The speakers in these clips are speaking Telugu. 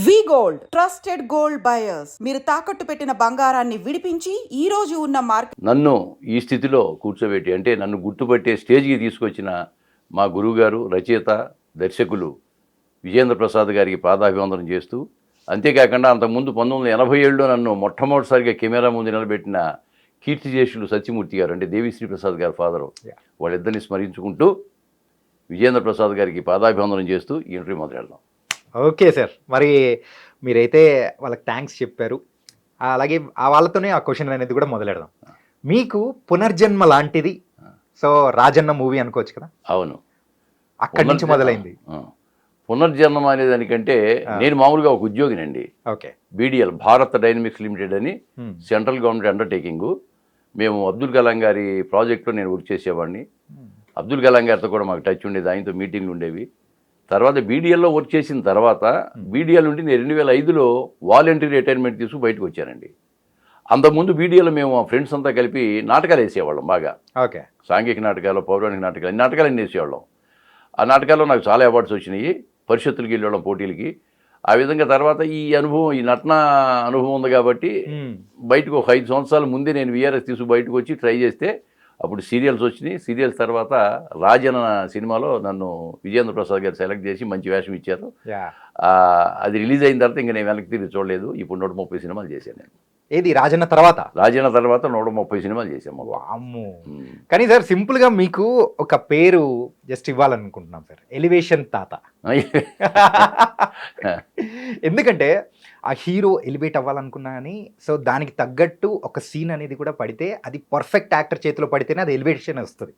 వి గోల్డ్ ట్రస్టెడ్ గోల్డ్ బయర్స్ మీరు తాకట్టు పెట్టిన బంగారాన్ని విడిపించి ఈ రోజు ఉన్న మార్కెట్. నన్ను ఈ స్థితిలో కూర్చోబెట్టి అంటే నన్ను గుర్తుపట్టే స్టేజ్కి తీసుకొచ్చిన మా గురువుగారు రచయిత దర్శకులు విజేంద్ర ప్రసాద్ గారికి పాదాభివందనం చేస్తూ, అంతేకాకుండా అంతకుముందు 1987లో నన్ను మొట్టమొదటిసారిగా కెమెరా ముందు నిలబెట్టిన కీర్తిశేషులు సత్యమూర్తి గారు అంటే దేవిశ్రీ ప్రసాద్ గారి ఫాదరు, వాళ్ళిద్దరిని స్మరించుకుంటూ విజేంద్ర ప్రసాద్ గారికి పాదాభివందనం చేస్తూ ఈ ఇంటర్వ్యూ మొదలెడదాం. ఓకే సార్, మరి మీరైతే వాళ్ళకి థ్యాంక్స్ చెప్పారు, అలాగే ఆ వాళ్ళతోనే ఆ క్వశ్చన్ అనేది కూడా మొదలెడదాం. మీకు పునర్జన్మ లాంటిది సో రాజన్న మూవీ అనుకోవచ్చు కదా? అవును, అక్కడి నుంచి మొదలైంది. పునర్జన్మ అనే దానికంటే నేను మామూలుగా ఒక ఉద్యోగినండి. Okay, BDL Bharat dynamics limited అని సెంట్రల్ గవర్నమెంట్ అండర్టేకింగ్. మేము అబ్దుల్ కలాం గారి ప్రాజెక్ట్లో నేను వర్క్ చేసేవాడిని. అబ్దుల్ కలాం గారితో కూడా మాకు టచ్ ఉండేది, ఆయనతో మీటింగ్లు ఉండేవి. తర్వాత బీడీఎల్లో వర్క్ చేసిన తర్వాత బీడీఎల్ నుండి నేను 2005లో వాలంటరీ రిటైర్మెంట్ తీసుకు బయటకు వచ్చానండి. అంతకుముందు బీడీఎల్లో మేము మా ఫ్రెండ్స్ అంతా కలిపి నాటకాలు వేసేవాళ్ళం బాగా. ఓకే, సాంఘిక నాటకాలు, పౌరాణిక నాటకాలు, అన్ని నాటకాలు వేసేవాళ్ళం. ఆ నాటకాల్లో నాకు చాలా అవార్డ్స్ వచ్చినాయి. పరిషత్తులకి వెళ్ళేవాళ్ళం, పోటీలకి. ఆ విధంగా తర్వాత ఈ అనుభవం, ఈ నటన అనుభవం ఉంది కాబట్టి బయటకు ఒక 5 సంవత్సరాల ముందే నేను విఆర్ఎస్ తీసుకు బయటకు వచ్చి ట్రై చేస్తే అప్పుడు సీరియల్స్ వచ్చినాయి. సీరియల్స్ తర్వాత రాజన సినిమాలో నన్ను విజేంద్ర ప్రసాద్ గారు సెలెక్ట్ చేసి మంచి వేషం ఇచ్చారు. అది రిలీజ్ అయిన తర్వాత ఇంకా నేను వెనక్కి తిరిగి చూడలేదు. ఇప్పుడు 130 సినిమాలు చేశాను నేను. ఏది రాజన్న తర్వాత? రాజన్న తర్వాత 130 సినిమాలు చేశాము. అమ్మో. కానీ సార్ సింపుల్గా మీకు ఒక పేరు జస్ట్ ఇవ్వాలనుకుంటున్నాం సార్, ఎలివేషన్ తాత. ఎందుకంటే ఆ హీరో ఎలివేట్ అవ్వాలనుకున్నా కానీ సో దానికి తగ్గట్టు ఒక సీన్ అనేది కూడా పడితే అది పర్ఫెక్ట్ యాక్టర్ చేతిలో పడితేనే అది ఎలివేషన్ వస్తుంది.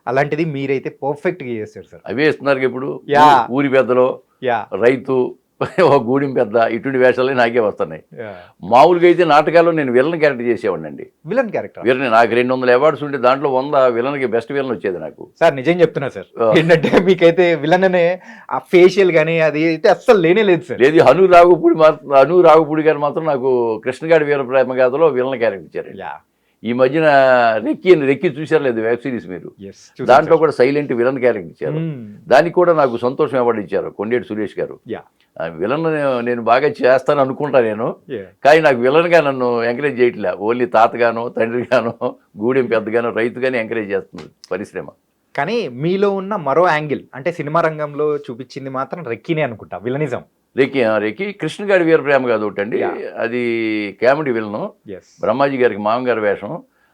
అలాంటిది మీరైతే పర్ఫెక్ట్గా చేస్తారు సార్. అవే ఇస్తున్నారు ఇప్పుడు. ఊరి పెద్దలో, రైతు, ఒక గూడెం పెద్ద, ఇటువంటి వేషాలే నాకే వస్తున్నాయి. మామూలుగా అయితే నాటకాల్లో నేను విలన్ క్యారెక్టర్ చేసేవాడిని అండి. విలన్ క్యారెక్టర్ నాకు 200 అవార్డ్స్ ఉంటే దాంట్లో 100 విలన్కి బెస్ట్ విలన్ వచ్చేది నాకు. సార్ నిజం చెప్తున్నా సార్, ఏంటంటే మీకైతే విలన్ అనే ఆ ఫేషియల్ కానీ అది అయితే అస్సలు లేనే లేదు సార్. లేదు, అను రాఘుపూడి గారు మాత్రం నాకు కృష్ణగాడి వీర ప్రేమ గాథలో విలన్ క్యారెక్టర్ ఇచ్చారు. ఈ మధ్యన రెక్కి చూసారు లేదు వెబ్ సిరీస్ మీరు, దాంట్లో కూడా సైలెంట్ విలన్ క్యారెక్టర్ ఇచ్చారు. దానికి కూడా నాకు సంతోషం అవార్డు ఇచ్చారు కొండేటి సురేష్ గారు. విలన్ నేను బాగా చేస్తాను అనుకుంటా నేను, కానీ నాకు విలన్గా నన్ను ఎంకరేజ్ చేయట్లే. ఓన్లీ తాతగానో, తండ్రిగానో, గూడెం పెద్దగానో, రైతుగానే ఎంకరేజ్ చేస్తుంది పరిశ్రమ. కానీ మీలో ఉన్న మరో యాంగిల్ అంటే సినిమా రంగంలో చూపించింది మాత్రం రెక్కీనే అనుకుంటా, విలనిజం. రెక్కి కృష్ణగాడి వీర ప్రేమ కాదు ఒకటండి, అది కామెడీ విలను. బ్రహ్మాజీ గారికి మామగారి వేషం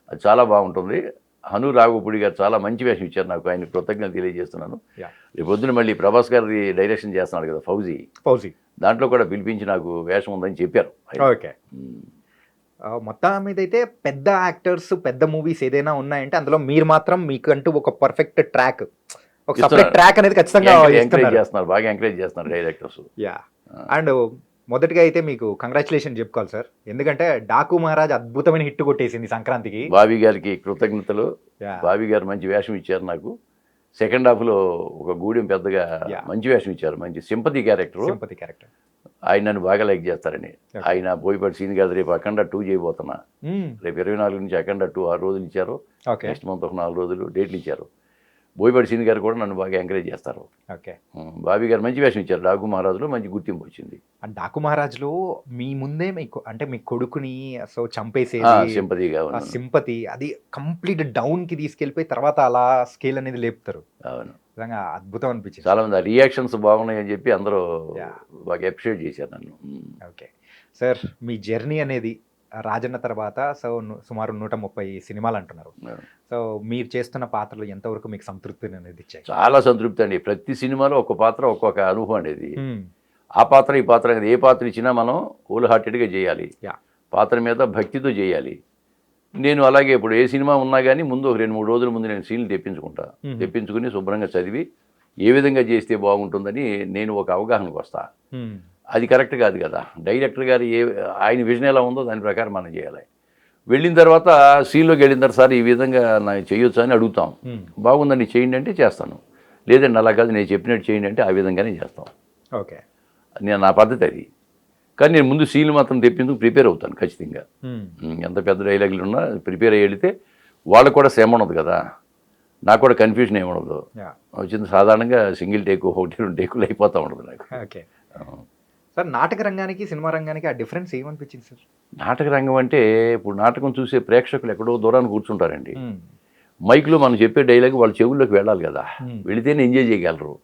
అది చాలా బాగుంటుంది. హను రాఘుపూడి గారు చాలా మంచి వేషం ఇచ్చారు నాకు, ఆయన కృతజ్ఞత తెలియజేస్తున్నాను. రేపు పొద్దున మళ్ళీ ప్రభాస్ గారి డైరెక్షన్ చేస్తున్నాడు కదా ఫౌజీ, దాంట్లో కూడా పిలిపించి నాకు వేషం ఉందని చెప్పారు. ఓకే, మొత్తం మీద అయితే పెద్ద యాక్టర్స్, పెద్ద మూవీస్ ఏదైనా ఉన్నాయంటే అందులో మీరు మాత్రం మీకంటూ ఒక పర్ఫెక్ట్ ట్రాక్, ఒక సపరేట్ ట్రాక్ అనేది ఖచ్చితంగా ఎంకరేజ్ చేస్తున్నారు, బాగా ఎంకరేజ్ చేస్తున్నారు డైరెక్టర్స్. అండ్ మొదటిగా అయితే మీకు కంగ్రాచులేషన్ చెప్పుకోవాలి సార్, ఎందుకంటే డాకు మహారాజ్ అద్భుతమైన హిట్ కొట్టేసింది సంక్రాంతికి. బాబీ గారికి కృతజ్ఞతలు. బాబీ గారు మంచి వేషం ఇచ్చారు నాకు. సెకండ్ హాఫ్లో ఒక గూడెం పెద్దగా మంచి వేషం ఇచ్చారు, మంచి సింపతి క్యారెక్టర్. ఆయన నన్ను బాగా లైక్ చేస్తారని. ఆయన బోయపాటి సీన్ గారు రేపు అఖండ 2 చేయబోతున్నా. రేపు 24 నుంచి అఖండ 2 6 రోజులు ఇచ్చారు. నెక్స్ట్ మంత్ ఒక 4 రోజులు డేట్లు ఇచ్చారు. బోయపాటి సీన్ గారు కూడా నన్ను బాగా ఎంకరేజ్ చేస్తారు. ఓకే, బాబీ గారు మంచి వేషం ఇచ్చారు. డాకు మహారాజులో మంచి గుర్తింపు వచ్చింది. డాకు మహారాజులో మీ ముందే మీకు అంటే మీ కొడుకుని సో చంపేసేది సింపతి, అది కంప్లీట్ డౌన్ కి తీసుకెళ్ళిపోయి తర్వాత అలా స్కేల్ అనేది లేపుతారు. అవును, నిజంగా అద్భుతం అనిపించింది. చాలా మంది రియాక్షన్స్ బాగున్నాయి అని చెప్పి అందరూ బాగా అప్రిషియేట్ చేశారు నన్ను. ఓకే సార్, మీ జర్నీ అనేది రాజన్న తర్వాత సో సుమారు 130 సినిమాలు అంటున్నారు. సో మీరు చేస్తున్న పాత్రలు ఎంతవరకు మీకు సంతృప్తి అనేది ఇచ్చాయి? చాలా సంతృప్తి అండి. ప్రతి సినిమాలో ఒక్కొక్క పాత్ర ఒక్కొక్క అనుభవం అనేది. ఆ పాత్ర ఈ పాత్ర అనేది ఏ పాత్ర ఇచ్చినా మనం హోల్ హార్టెడ్గా చేయాలి, పాత్ర మీద భక్తితో చేయాలి. నేను అలాగే ఇప్పుడు ఏ సినిమా ఉన్నా కానీ ముందు ఒక 2-3 రోజుల ముందు నేను సీన్లు తెప్పించుకుని శుభ్రంగా చదివి ఏ విధంగా చేస్తే బాగుంటుందని నేను ఒక అవగాహనకు వస్తా. అది కరెక్ట్ కాదు కదా, డైరెక్టర్ గారు ఆయన విజన్ ఎలా ఉందో దాని ప్రకారం మనం చేయాలి. వెళ్ళిన తర్వాత సీన్లోకి వెళ్ళిన తర్వాత సార్ ఈ విధంగా నాకు చేయొచ్చు అని అడుగుతాం. బాగుందని చేయండి అంటే చేస్తాను, లేదండి అలా కాదు నేను చెప్పినట్టు చేయండి అంటే ఆ విధంగానే చేస్తాం. ఓకే, నేను నా పద్ధతి అది. కానీ నేను ముందు సీన్లు మాత్రం తెప్పిందుకు ప్రిపేర్ అవుతాను ఖచ్చితంగా. ఎంత పెద్ద డైలాగులు ఉన్నా ప్రిపేర్ అయ్యి వెళితే వాళ్ళకు కూడా శ్రమ ఉండదు కదా, నాకు కూడా కన్ఫ్యూజన్ ఏమి ఉండదు. వచ్చింది సాధారణంగా సింగిల్ టేకు 1-2 టేకులు అయిపోతూ ఉండదు నాకు. ఓకే, సార్ నాటక రంగానికి సినిమా రంగానికి ఆ డిఫరెన్స్ ఏమనిపించింది సార్? నాటక రంగం అంటే ఇప్పుడు నాటకం చూసే ప్రేక్షకులు ఎక్కడో దూరాన్ని కూర్చుంటారండి. మైక్లో మనం చెప్పే డైలాగ్ వాళ్ళ చెవుల్లోకి వెళ్ళాలి కదా, వెళితేనే ఎంజాయ్ చేయగలరు.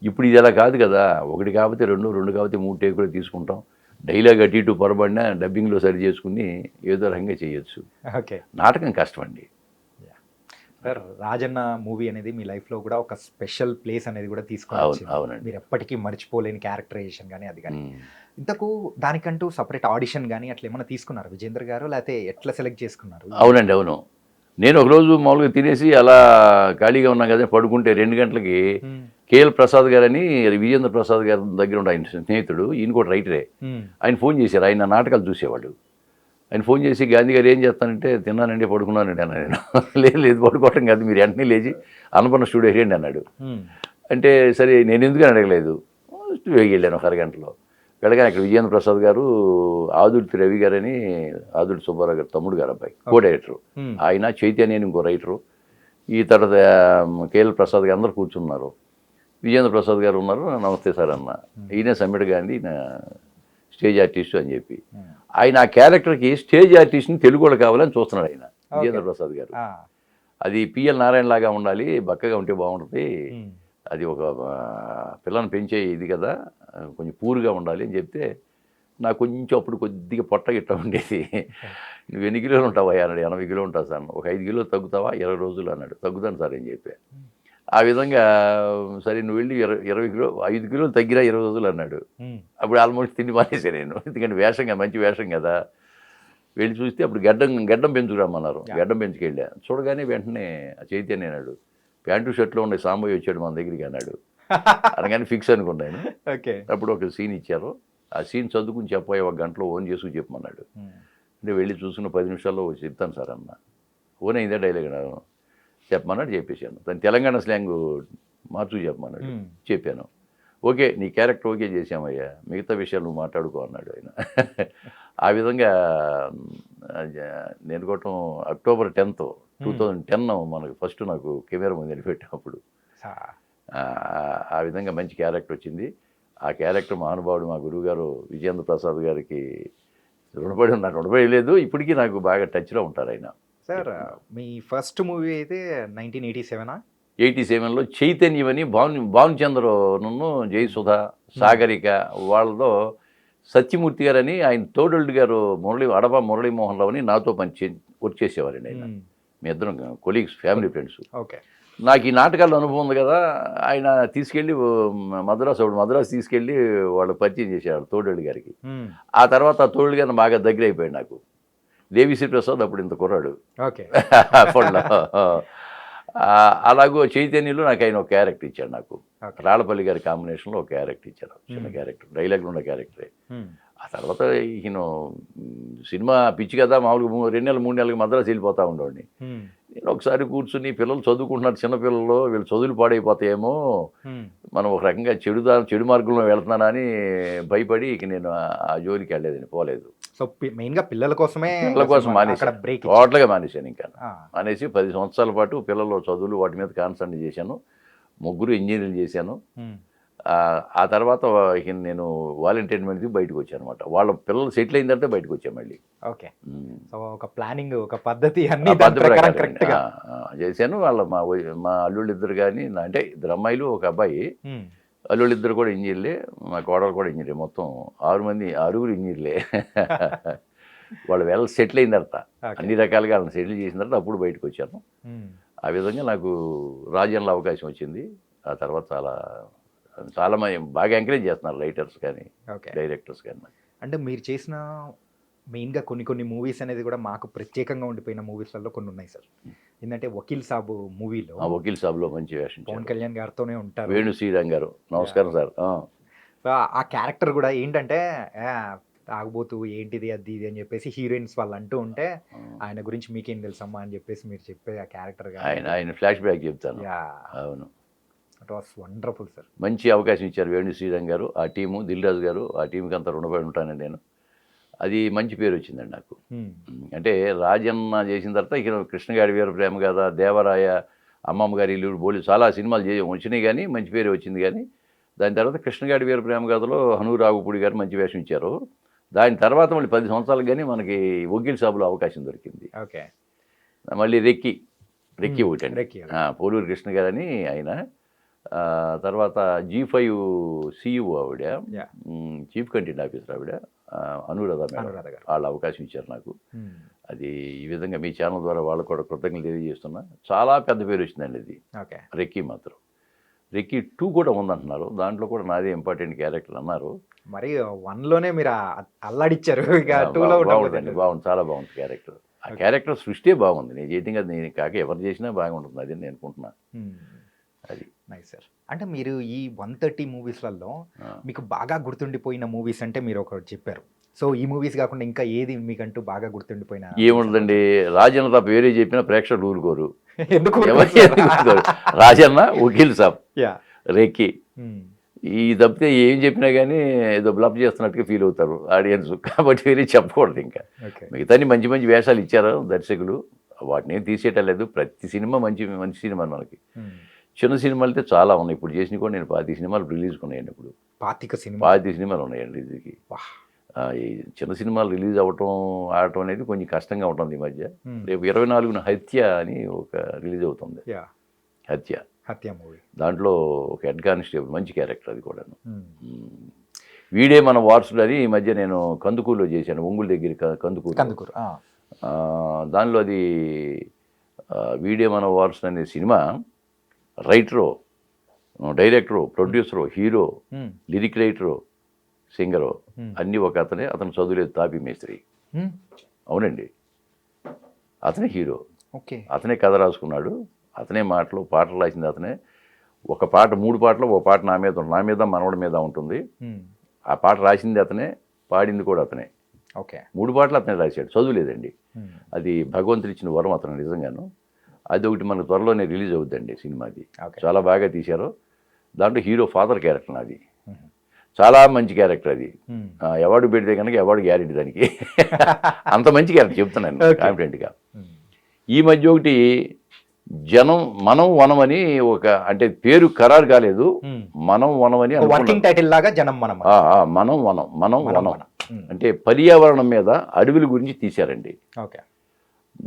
ఇప్పుడు ఇది అలా కాదు కదా, ఒకటి కాకపోతే రెండు, రెండు కాకపోతే మూడు టేకులు తీసుకుంటాం. డైలాగ్ అటు ఇటు పొరబడినా డబ్బింగ్లో సరి చేసుకుని ఏదో రకంగా చేయొచ్చు. ఓకే నాటకం కష్టం అండి. సార్, రాజన్న మూవీ అనేది మీ లైఫ్లో కూడా ఒక స్పెషల్ ప్లేస్ అనేది కూడా తీసుకొని అవును, వచ్చింది. అవునండి. మీరు ఎప్పటికీ మర్చిపోలేని క్యారెక్టరైజేషన్ కానీ అది కానీ. ఉమ్. ఇంతకు దానికంటూ సపరేట్ ఆడిషన్ కానీ అట్లా ఏమైనా తీసుకున్నారు విజేంద్ర గారు, లేకపోతే ఎట్లా సెలెక్ట్ చేసుకున్నారు? అవునండి, అవును. నేను ఒకరోజు మామూలుగా తినేసి అలా ఖాళీగా ఉన్నాం కదా, పడుకుంటే 2 గంటలకి కేఎల్ ప్రసాద్ గారని విజేంద్ర ప్రసాద్ గారి దగ్గర ఉండే ఆయన స్నేహితుడు, ఈయన కూడా రైటరే, ఆయన ఫోన్ చేశారు. ఆయన నాటకాలు చూసేవాడు. ఆయన ఫోన్ చేసి, గాంధీ గారు ఏం చేస్తానంటే, తిన్నానండి పడుకున్నానండి అన్నా. నేను లేదు లేదు పడుకోవటం కాదు, మీరు వెంటనే లేచి అన్నపూర్ణ స్టూడియో వేయండి అన్నాడు. అంటే సరే నేను ఎందుకని అడగలేదు, స్టూడియోకి వెళ్ళాను ఒక అరగంటలో. వెళ్ళగానే అక్కడ విజేంద్ర ప్రసాద్ గారు, ఆదుర్తి రవి గారని, ఆదుర్తి సుబ్బారావు గారు తమ్ముడు గారు అబ్బాయి, కో డైరెక్టరు ఆయన, చైతన్య అని ఇంకో రైటరు, ఈ తర్వాత కేఎల్ ప్రసాద్ గారు అందరూ కూర్చున్నారు. విజేంద్ర ప్రసాద్ గారు ఉన్నారు. నమస్తే సార్ అన్న, ఈయన సమ్మిడ్ గాంధీ నా స్టేజ్ ఆర్టిస్టు అని చెప్పి, ఆయన ఆ క్యారెక్టర్కి స్టేజ్ ఆర్టిస్ట్ని తెలుగు వాళ్ళు కావాలని చూస్తున్నాడు ఆయన, విజేంద్ర ప్రసాద్ గారు. అది పిఎల్ నారాయణ లాగా ఉండాలి, బక్కగా ఉంటే బాగుంటుంది, అది ఒక పిల్లని పెంచే ఇది కదా, కొంచెం పూర్గా ఉండాలి అని చెప్తే, నాకు కొంచెం అప్పుడు కొద్దిగా పొట్ట గిట్ట ఉండేది. నువ్వు ఎన్ని కిలోలు ఉంటావా అన్నాడు. 80 కిలో ఉంటా సార్. ఒక 5 కిలోలు తగ్గుతావా? 20 రోజులు అన్నాడు. తగ్గుతాను సార్ అని చెప్పా. ఆ విధంగా సరే నువ్వు వెళ్ళి 20 కిలో 5 కిలోలు తగ్గిరా 20 రోజులు అన్నాడు. అప్పుడు ఆల్మోస్ట్ తిండి మానేసా నేను, ఎందుకంటే వేషంగా మంచి వేషం కదా. వెళ్ళి చూస్తే అప్పుడు గడ్డం పెంచుకురామన్నారు. గడ్డం పెంచుకెళ్ళా. చూడగానే వెంటనే చైతన్య అన్నాడు, ప్యాంటు షర్ట్లో ఉండే సాంబయ్య వచ్చాడు మన దగ్గరికి అన్నాడు. అనగానే ఫిక్స్ అనుకున్నాను. ఓకే. అప్పుడు ఒక సీన్ ఇచ్చారు. ఆ సీన్ చదువుకుని చెప్పబోయే ఒక గంటలో ఓన్ చేసుకుని చెప్పమన్నాడు. అంటే వెళ్ళి చూసుకున్న 10 నిమిషాల్లో చెప్తాను సార్ అన్న. ఓన్ అయిందా డైలాగ్ చెప్పమన్నాడు, చెప్పేశాను. దాని తెలంగాణ స్లాంగ్ మార్చు చెప్పమన్నాడు, చెప్పాను. ఓకే నీ క్యారెక్టర్ ఓకే చేసామయ్యా, మిగతా విషయాలు నువ్వు మాట్లాడుకో అన్నాడు ఆయన. ఆ విధంగా నేను కొట్టం అక్టోబర్ 10th 2010 మనకు ఫస్ట్ నాకు కెమెరా ముందు నిలబెట్టినప్పుడు ఆ విధంగా మంచి క్యారెక్టర్ వచ్చింది. ఆ క్యారెక్టర్ మహానుభావుడు మా గురువుగారు విజయేంద్ర ప్రసాద్ గారికి రుణపడి ఉన్నాను. రుణపడి లేదు, ఇప్పటికీ నాకు బాగా టచ్లో ఉంటారు ఆయన. సార్, మీ ఫస్ట్ మూవీ అయితే 1987 87లో చైతన్యమని భానుచంద్రను, జయసుధ, సాగరిక వాళ్ళతో సత్యమూర్తి గారని ఆయన తోడల్డ్ గారు అడప మురళీమోహన్ రావు అని నాతో వర్క్ చేసేవారండి ఆయన. మీ ఇద్దరం కొలీగ్స్, ఫ్యామిలీ ఫ్రెండ్స్. ఓకే. నాకు ఈ నాటకాల్లో అనుభవం ఉంది కదా, ఆయన తీసుకెళ్ళి మద్రాసు తీసుకెళ్ళి వాళ్ళు పరిచయం చేసేవాడు తోడల్డ్ గారికి. ఆ తర్వాత ఆ తోడల్డ్ గారిని బాగా దగ్గర అయిపోయాడు నాకు. దేవిశ్రీ ప్రసాద్ అప్పుడు ఇంత కుర్రాడు ఓకే అప్పట్లో. అలాగూ చైతన్యలో నాకు ఆయన ఒక క్యారెక్టర్ ఇచ్చాడు. నాకు రాళ్ళపల్లి గారి కాంబినేషన్లో ఒక క్యారెక్టర్ ఇచ్చారు, చిన్న క్యారెక్టర్, డైలాగ్లో ఉన్న క్యారెక్టరే. ఆ తర్వాత ఈయన సినిమా పిచ్చి కదా, మామూలుగా 2 నెలలు 3 నెలలకి మద్రాసు వెళ్ళిపోతూ ఉండేవాడిని. నేను ఒకసారి కూర్చుని, పిల్లలు చదువుకుంటున్నారు, చిన్నపిల్లలు, వీళ్ళు చదువులు పాడైపోతాయేమో, మనం ఒక రకంగా చెడు మార్గంలో వెళ్తున్నానని భయపడి ఇక నేను ఆ జోలికి వెళ్ళలేదని, పోలేదు. సో మెయిన్గా పిల్లల కోసమే, పిల్లల కోసం మానేశాను, టోటల్గా మానేశాను. ఇంకా మానేసి 10 సంవత్సరాల పాటు పిల్లల చదువులు వాటి మీద కాన్సన్ట్రేట్ చేశాను. 3 ఇంజనీరింగ్ చేశాను. ఆ తర్వాత నేను వాలంటీర్మెంట్ బయటకు వచ్చాను అనమాట. వాళ్ళ పిల్లలు సెటిల్ అయిన తర్వాత బయటకు వచ్చాను మళ్ళీ. ఓకే. సో ఒక ప్లానింగ్, ఒక పద్ధతి అన్ని కరెక్ట్గా చేశాను. వాళ్ళ మా అల్లుళ్ళు ఇద్దరు కానీ, అంటే 2 అమ్మాయిలు 1 అబ్బాయి, అల్లుళ్ళు ఇద్దరు కూడా ఇంజనీర్లే, మా కోడలు కూడా ఇంజనీరే. మొత్తం 6 ఇంజనీర్లే. వాళ్ళు సెటిల్ అయిన తర్వాత, అన్ని రకాలుగా వాళ్ళని సెటిల్ చేసిన తర్వాత అప్పుడు బయటకు వచ్చాను. ఆ విధంగా నాకు రాజ్యంలో అవకాశం వచ్చింది. ఆ తర్వాత చాలా మంది బాగా ఎంకరేజ్ చేస్తున్నారు, రైటర్స్ కానీ డైరెక్టర్స్ కానీ. అంటే మీరు చేసిన మెయిన్గా కొన్ని మూవీస్ అనేది కూడా మాకు ప్రత్యేకంగా ఉండిపోయిన మూవీస్లలో కొన్ని ఉన్నాయి సార్. ఏంటంటే వకీల్ సాబ్ మూవీలో, వకీల్ సాబ్లో మంచి వేషం, పవన్ కళ్యాణ్ గారితోనే ఉంటారు, వేణు శ్రీరామ్ గారు. నమస్కారం సార్. ఆ క్యారెక్టర్ కూడా ఏంటంటే తాగుబోతూ ఏంటిది అది ఇది అని చెప్పేసి హీరోయిన్స్ వాళ్ళు అంటూ ఉంటే, ఆయన గురించి మీకేం తెలుసమ్మా అని చెప్పేసి మీరు చెప్పే ఆ క్యారెక్టర్ ఆయన ఫ్లాష్ బ్యాక్ చెప్తాను. అవును, ఇట్ వాస్ వండర్ఫుల్ సార్. మంచి అవకాశం ఇచ్చారు వేణు శ్రీరామ్ గారు, ఆ టీము, దిల్ రాజు గారు, ఆ టీంకి అంతా రుణపడి ఉంటానండి నేను. అది మంచి పేరు వచ్చిందండి నాకు. అంటే రాజన్న చేసిన తర్వాత ఇక కృష్ణగారి వీర ప్రేమ గాథ, దేవరాయ, అమ్మమ్మ గారి ఇల్లు, బోలి చాలా సినిమాలు వచ్చినాయి కానీ మంచి పేరు వచ్చింది. కానీ దాని తర్వాత కృష్ణగాడి వీర ప్రేమ కథలో హనూరు రాఘుపూడి గారు మంచి వేషం ఇచ్చారు. దాని తర్వాత మళ్ళీ 10 సంవత్సరాలు కానీ మనకి వకీల్ సాబులో అవకాశం దొరికింది. ఓకే. మళ్ళీ రెక్కి ఒకటండి, రెక్కి. పోలూరు కృష్ణ గారని ఆయన. తర్వాత G5 CEO ఆవిడ, Yeah. చీఫ్ కంటెంట్ ఆఫీసర్ ఆవిడ, అనురాధ మేడం, అనురాధ గారు. వాళ్ళు అవకాశం ఇచ్చారు నాకు. అది ఈ విధంగా మీ ఛానల్ ద్వారా వాళ్ళకు కూడా కృతజ్ఞతలు తెలియజేస్తున్నా. చాలా పెద్ద పేరు వచ్చిందండి ఇది ఓకే. రెక్కీ మాత్రం. రెక్కీ 2 కూడా ఉందంటున్నారు, దాంట్లో కూడా నాదే ఇంపార్టెంట్ క్యారెక్టర్ అన్నారు. మరి 1లోనే మీరు అల్లాడిచ్చారు, ఇక 2లో బాగుందండి, బాగుంది, చాలా బాగుంది క్యారెక్టర్. ఆ క్యారెక్టర్ సృష్టి బాగుంది. నేను చేయటం కదా, నేను కాక ఎవరు చేసినా బాగుంటుంది, అది నేను అనుకుంటున్నా. అది నైస్ సార్. అంటే మీరు ఈ 130 మూవీస్లలో మీకు బాగా గుర్తుండిపోయిన మూవీస్ అంటే మీరు ఒకటి చెప్పారు. సో ఈ మూవీస్ కాకుండా ఇంకా ఏది మీకంటూ బాగా గుర్తుండిపోయిన? ఏముండదండి, రాజన్న తప్ప వేరే చెప్పినా ప్రేక్షకులు ఊరుకోరు. ఎందుకు? రాజన్న, వకీల్ సాబ్, యా, రెక్కీ, ఈ తప్పితే ఏం చెప్పినా కానీ ఏదో బ్లఫ్ చేస్తున్నట్టుగా ఫీల్ అవుతారు ఆడియన్స్. కాబట్టి వేరే చెప్పకూడదు. ఇంకా మిగతాన్ని మంచి మంచి వేషాలు ఇచ్చారు దర్శకులు, వాటిని ఏం తీసేయటలేదు. ప్రతి సినిమా మంచి మంచి సినిమా. మనకి చిన్న సినిమాలు అయితే చాలా ఉన్నాయి. ఇప్పుడు చేసినవి కూడా నేను 25 సినిమాలు రిలీజ్ ఉన్నాయండి. ఇప్పుడు 25 సినిమాలు ఉన్నాయండి రిలీజ్కి. ఈ చిన్న సినిమాలు రిలీజ్ ఆడటం అనేది కొంచెం కష్టంగా ఉంటుంది ఈ మధ్య. రేపు 24న హత్య అని ఒక రిలీజ్ అవుతుంది. హత్య మూవీ. దాంట్లో ఒక హెడ్ కానిస్టేబుల్, మంచి క్యారెక్టర్ అది కూడాను. వీడే మన వారసుడు అని ఈ మధ్య నేను కందుకూరులో చేశాను, ఒంగోలు దగ్గర కందుకూరు. దానిలో అది వీడే మన వారసుడు అనే cinema writer, director, producer, hero, lyric writer, singer అన్నీ ఒక అతనే. అతను చదువులేదు, తాపీ మేస్త్రి. అవునండి, అతనే హీరో. అతనే కథ రాసుకున్నాడు, అతనే పాటలు రాసింది అతనే. ఒక పాట, 3 పాటలు, ఒక పాట నా మీద మనవడి మీద ఉంటుంది. ఆ పాట రాసింది అతనే, పాడింది కూడా అతనే. 3 పాటలు అతనే రాశాడు, చదువులేదండి. అది భగవంతుడు ఇచ్చిన వరం అతను నిజంగాను. అది ఒకటి మనకు త్వరలోనే రిలీజ్ అవుతుందండి సినిమాది. చాలా బాగా తీశారు. దాంట్లో హీరో ఫాదర్ క్యారెక్టర్ నాది. చాలా మంచి క్యారెక్టర్ అది. అవార్డు పెడితే కనుక అవార్డు గ్యారెంటీ దానికి. అంత మంచి క్యారెక్టర్ చెప్తున్నాను కాన్ఫిడెంట్గా. ఈ మధ్య ఒకటి మనం వనం అని ఒక, అంటే పేరు ఖరారు కాలేదు, మనం వనం అని వర్కింగ్ టైటిల్ లాగా జనం మనం. మనం వనం అంటే పర్యావరణం మీద, అడవుల గురించి తీశారండి.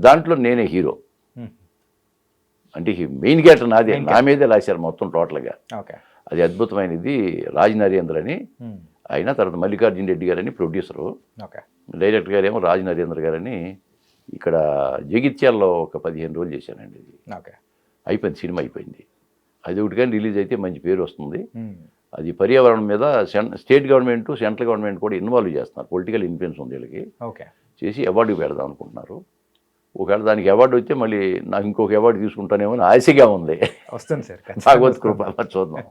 దాంట్లో నేనే హీరో. అంటే మెయిన్ క్యారెక్టర్ నాదే, నా మీదే రాశారు మొత్తం టోటల్గా. అది అద్భుతమైనది. రాజ్ నరేంద్ర అని ఆయన, తర్వాత మల్లికార్జున రెడ్డి గారని ప్రొడ్యూసరు, డైరెక్టర్ గారేమో రాజ్ నరేంద్ర గారని. ఇక్కడ జగిత్యాల్లో ఒక 15 రోజులు చేశానండి. ఇది అయిపోయింది, సినిమా అయిపోయింది. అది ఒకటి కానీ రిలీజ్ అయితే మంచి పేరు వస్తుంది. అది పర్యావరణం మీద స్టేట్ గవర్నమెంట్, సెంట్రల్ గవర్నమెంట్ కూడా ఇన్వాల్వ్ చేస్తున్నారు. పొలిటికల్ ఇన్ఫ్లుయెన్స్ ఉంది వీళ్ళకి. చేసి అవార్డుకి పెడదాం అనుకుంటున్నారు. ఒకవేళ దానికి అవార్డు వచ్చే మళ్ళీ నాకు ఇంకొక అవార్డు తీసుకుంటానేమో అని ఆశగా ఉంది. వస్తుంది సార్, భాగవత్ కృప, చూద్దాం.